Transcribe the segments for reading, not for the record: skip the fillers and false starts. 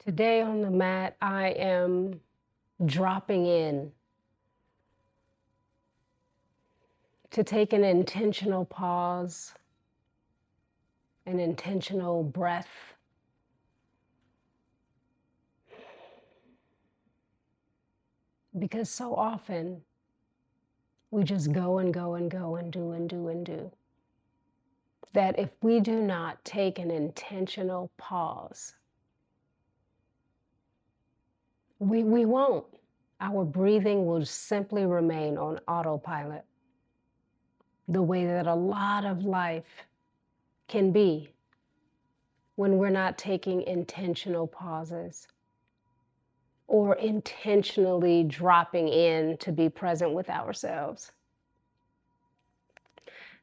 Today on the mat, I am dropping in to take an intentional pause, an intentional breath, because so often we just go and go and go and do and do and do. That if we do not take an intentional pause, we won't. Our breathing will simply remain on autopilot, the way that a lot of life can be when we're not taking intentional pauses or intentionally dropping in to be present with ourselves.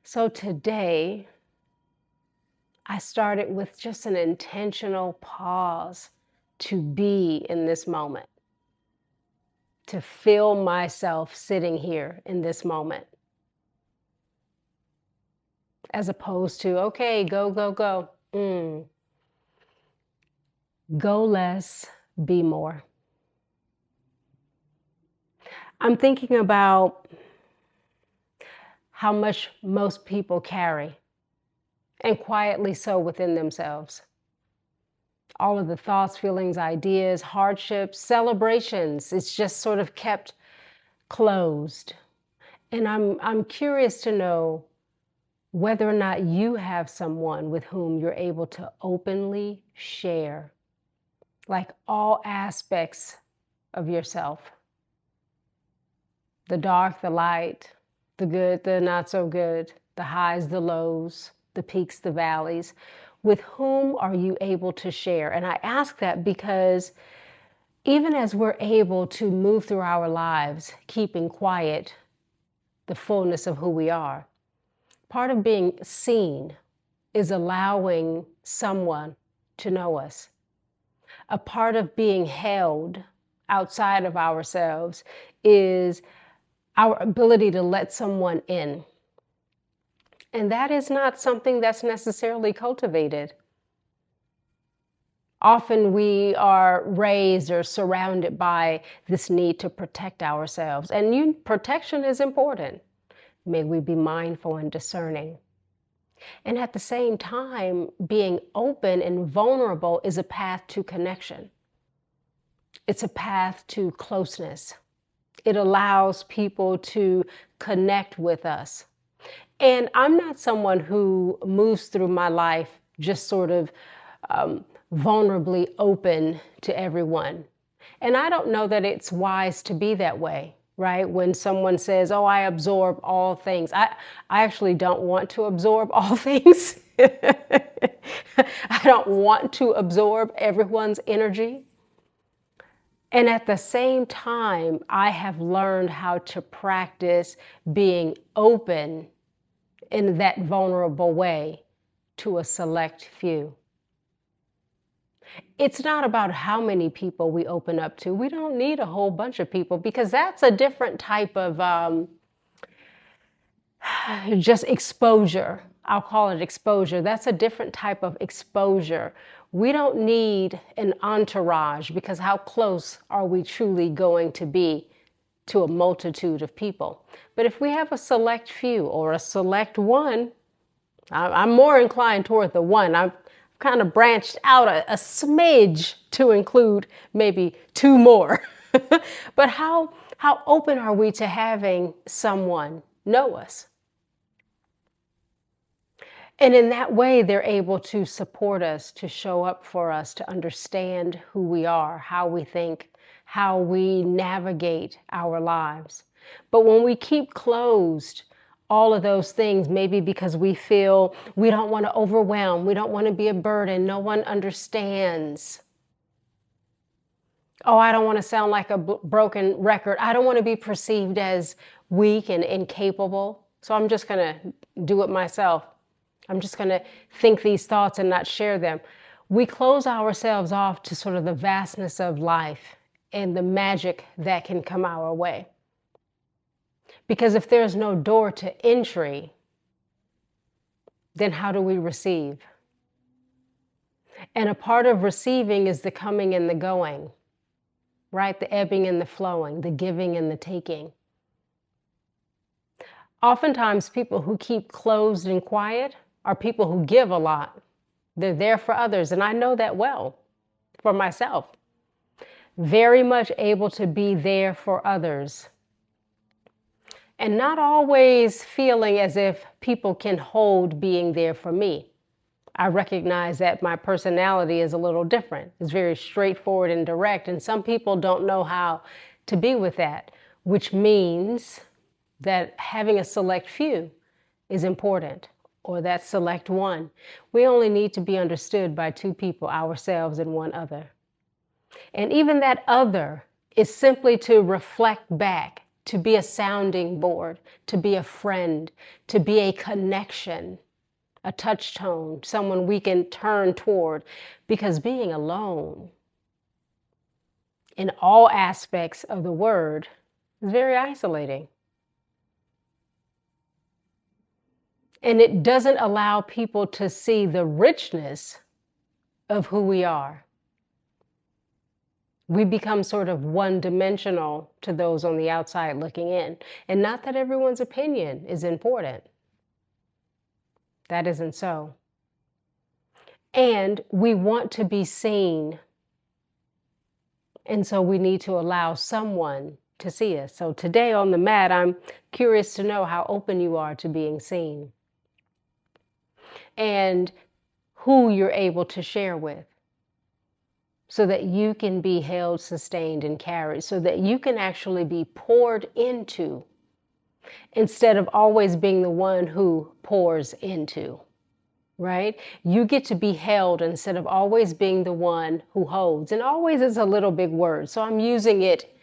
So today, I started with just an intentional pause to be in this moment, to feel myself sitting here in this moment, as opposed to, okay, go, go, go. Go less, be more. I'm thinking about how much most people carry, and quietly so within themselves. All of the thoughts, feelings, ideas, hardships, celebrations, it's just sort of kept closed. And I'm curious to know whether or not you have someone with whom you're able to openly share, like all aspects of yourself. The dark, the light, the good, the not so good, the highs, the lows, the peaks, the valleys. With whom are you able to share? And I ask that because even as we're able to move through our lives, keeping quiet the fullness of who we are, part of being seen is allowing someone to know us. A part of being held outside of ourselves is our ability to let someone in. And that is not something that's necessarily cultivated. Often we are raised or surrounded by this need to protect ourselves. And protection is important. May we be mindful and discerning. And at the same time, being open and vulnerable is a path to connection. It's a path to closeness. It allows people to connect with us. And I'm not someone who moves through my life just sort of vulnerably open to everyone. And I don't know that it's wise to be that way, right? When someone says, oh, I absorb all things. I actually don't want to absorb all things. I don't want to absorb everyone's energy. And at the same time, I have learned how to practice being open in that vulnerable way to a select few. It's not about how many people we open up to. We don't need a whole bunch of people because that's a different type of just exposure. I'll call it exposure. That's a different type of exposure. We don't need an entourage because how close are we truly going to be to a multitude of people? But if we have a select few or a select one, I'm more inclined toward the one. I've kind of branched out a smidge to include maybe two more. But how open are we to having someone know us? And in that way, they're able to support us, to show up for us, to understand who we are, how we think, how we navigate our lives. But when we keep closed, all of those things, maybe because we feel we don't want to overwhelm, we don't want to be a burden, no one understands. Oh, I don't want to sound like a broken record. I don't want to be perceived as weak and incapable. So I'm just going to do it myself. I'm just going to think these thoughts and not share them. We close ourselves off to sort of the vastness of life and the magic that can come our way. Because if there's no door to entry, then how do we receive? And a part of receiving is the coming and the going, right? The ebbing and the flowing, the giving and the taking. Oftentimes, people who keep closed and quiet are people who give a lot. They're there for others, and I know that well for myself. Very much able to be there for others. And not always feeling as if people can hold being there for me. I recognize that my personality is a little different. It's very straightforward and direct, and some people don't know how to be with that, which means that having a select few is important, or that select one. We only need to be understood by two people, ourselves and one other. And even that other is simply to reflect back, to be a sounding board, to be a friend, to be a connection, a touch tone, someone we can turn toward. Because being alone in all aspects of the word is very isolating. And it doesn't allow people to see the richness of who we are. We become sort of one-dimensional to those on the outside looking in. And not that everyone's opinion is important. That isn't so. And we want to be seen. And so we need to allow someone to see us. So today on the mat, I'm curious to know how open you are to being seen. And who you're able to share with, so that you can be held, sustained, and carried, so that you can actually be poured into, instead of always being the one who pours into, right? You get to be held instead of always being the one who holds. And always is a little big word, so I'm using it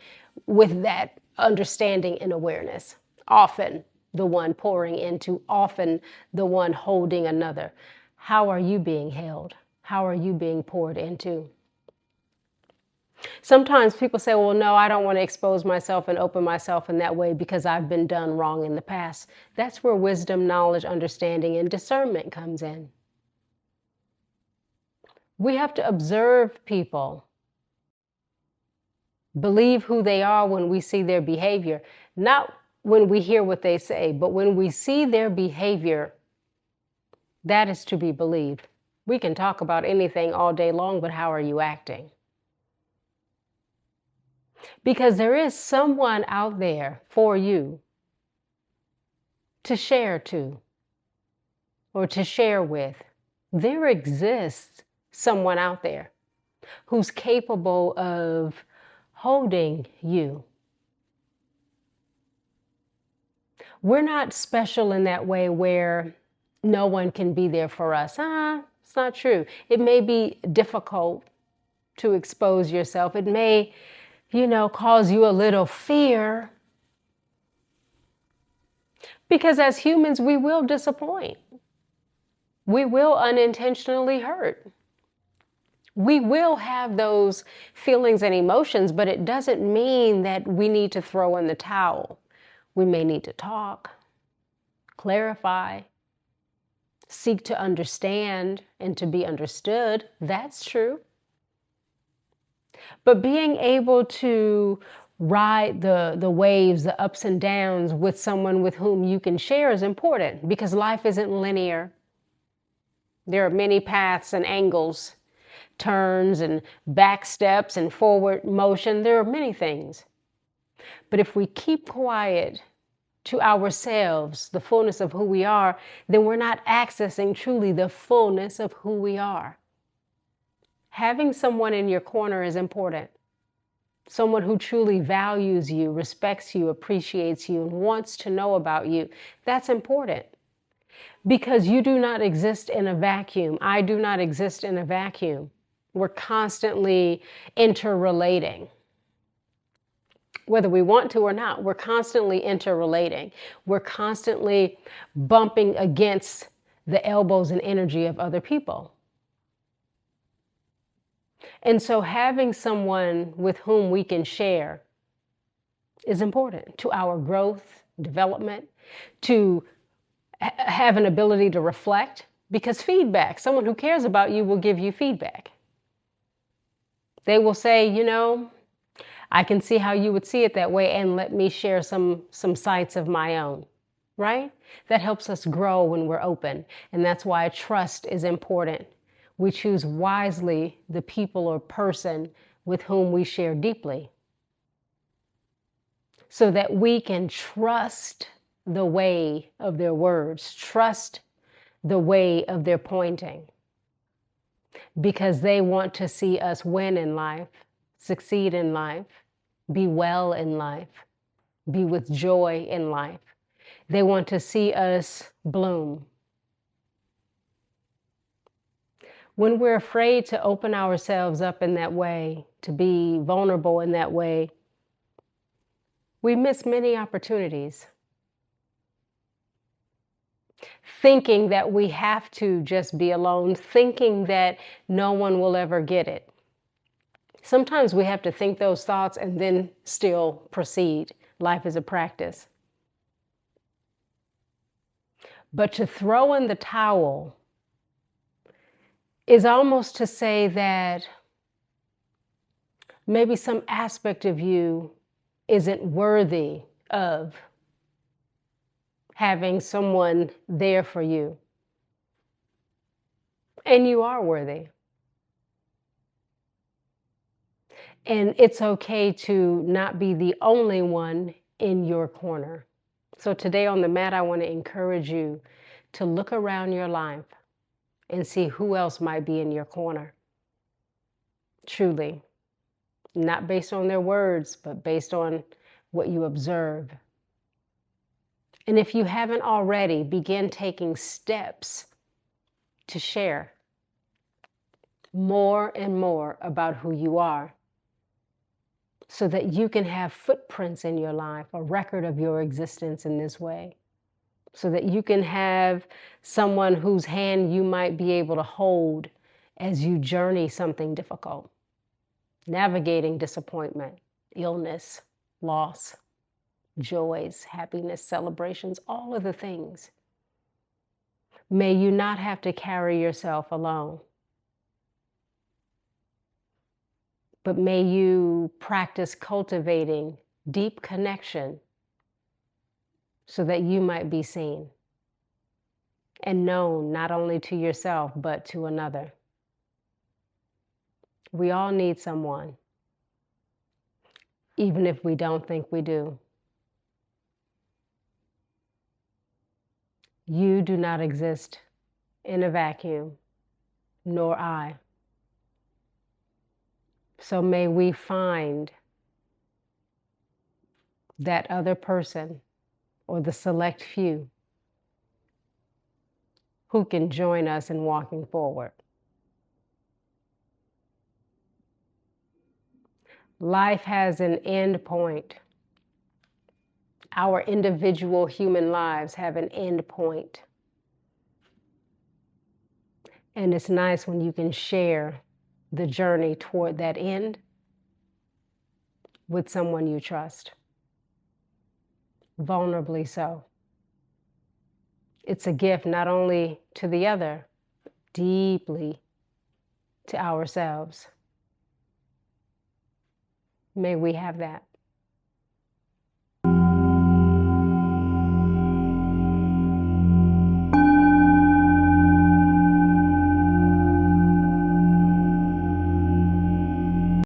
with that understanding and awareness. Often the one pouring into, often the one holding another. How are you being held? How are you being poured into? Sometimes people say, well, no, I don't want to expose myself and open myself in that way because I've been done wrong in the past. That's where wisdom, knowledge, understanding, and discernment comes in. We have to observe people, believe who they are when we see their behavior, not when we hear what they say, but when we see their behavior, that is to be believed. We can talk about anything all day long, but how are you acting? Because there is someone out there for you to share to or to share with. There exists someone out there who's capable of holding you. We're not special in that way where no one can be there for us. It's not true. It may be difficult to expose yourself. It may, cause you a little fear. Because as humans, we will disappoint. We will unintentionally hurt. We will have those feelings and emotions, but it doesn't mean that we need to throw in the towel. We may need to talk, clarify, seek to understand and to be understood. That's true. But being able to ride the waves, the ups and downs with someone with whom you can share is important, because life isn't linear. There are many paths and angles, turns and back steps and forward motion. There are many things. But if we keep quiet to ourselves, the fullness of who we are, then we're not accessing truly the fullness of who we are. Having someone in your corner is important. Someone who truly values you, respects you, appreciates you, and wants to know about you. That's important. Because you do not exist in a vacuum. I do not exist in a vacuum. We're constantly interrelating. Whether we want to or not, we're constantly interrelating. We're constantly bumping against the elbows and energy of other people. And so having someone with whom we can share is important to our growth, development, to have an ability to reflect, Because feedback, someone who cares about you will give you feedback. They will say, I can see how you would see it that way, and let me share some sights of my own, right? That helps us grow when we're open. And that's why trust is important. We choose wisely the people or person with whom we share deeply, so that we can trust the way of their words, trust the way of their pointing, because they want to see us win in life, succeed in life, be well in life, be with joy in life. They want to see us bloom. When we're afraid to open ourselves up in that way, to be vulnerable in that way, we miss many opportunities. Thinking that we have to just be alone, thinking that no one will ever get it. Sometimes we have to think those thoughts and then still proceed. Life is a practice. But to throw in the towel is almost to say that maybe some aspect of you isn't worthy of having someone there for you. And you are worthy. And it's okay to not be the only one in your corner. So today on the mat, I want to encourage you to look around your life and see who else might be in your corner. Truly. Not based on their words, but based on what you observe. And if you haven't already, begin taking steps to share more and more about who you are, so that you can have footprints in your life, a record of your existence in this way, so that you can have someone whose hand you might be able to hold as you journey something difficult, navigating disappointment, illness, loss, joys, happiness, celebrations, all of the things. May you not have to carry yourself alone, but may you practice cultivating deep connection so that you might be seen and known not only to yourself, but to another. We all need someone, even if we don't think we do. You do not exist in a vacuum, nor I. So may we find that other person or the select few who can join us in walking forward. Life has an end point. Our individual human lives have an end point. And it's nice when you can share the journey toward that end with someone you trust. Vulnerably so. It's a gift not only to the other, but deeply to ourselves. May we have that.